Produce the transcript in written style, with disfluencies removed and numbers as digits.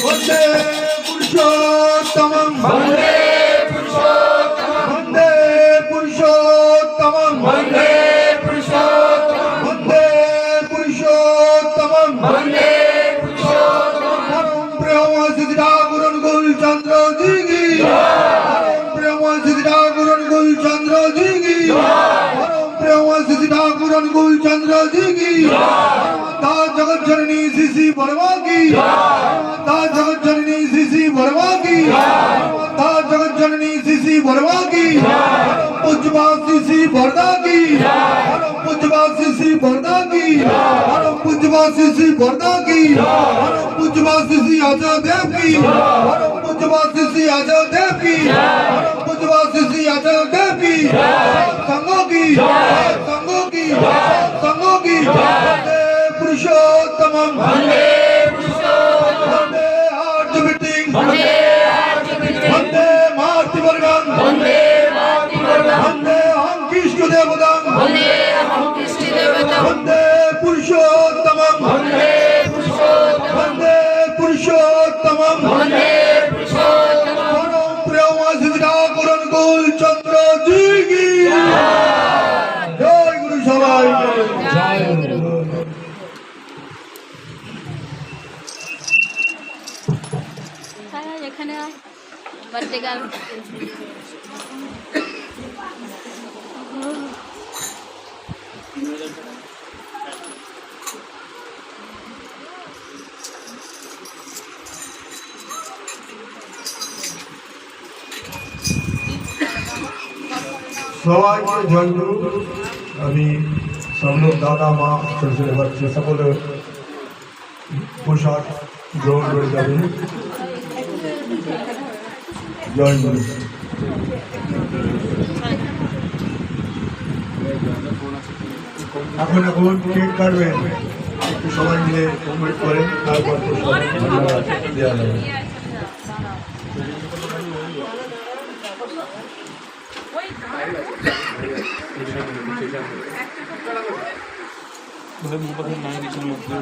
वंदे पुरुषोत्तमं वंदे पुरुषोत्तमं वंदे पुरुषोत्तमं वंदे पुरुषोत्तमं वंदे पुरुषोत्तमं परम ब्रह्म सिद्ध ठाकुर अनुकूल चंद्र जी की परम ब्रह्म सिद्ध ठाकुर अनुकूल चंद्र जी की परम ब्रह्म सिद्ध ठाकुर अनुकूल चंद्र जी की जगत जननी श्री बड़वा की जगत जननी श्री बड़वा की जगत जननी श्री बड़वा की पूज्यपाद श्री बरदा की पूज्यपाद श्री बरदा की पूज्यपाद श्री बरदा की पूज्यपाद श्री आचार्य देव की पूज्यपाद श्री आचार्य देव की पूज्यपाद श्री आचार्य देव की संघों की संघों की संघों की पुरुषोत्तमं वंदे वंदे आर्जविटिंग वंदे मातृवर्गं वंदे हम कृष्ण देवतां वंदे पुरुषोत्तमं वंदे पुरुषोत्तमं परम प्रेम सिद्ध ठाकुर अनुकूल चंद्र जी की जय गुरु सवाई जय गुरु। এখানে বাড়তে গেল সবাইকে জয় গুরু। আমি সব লোক দাদা মা ছোট ছোট বাচ্চা সকলে পোশাক গ্রহণ করে যাবে। জয় গুরু। এখন কেক কাটবেন, একটু সবাই মিলে কমপ্লিট করেন, তারপর দেওয়া যাবে। মুখপাখের নাম কিছুর মধ্যে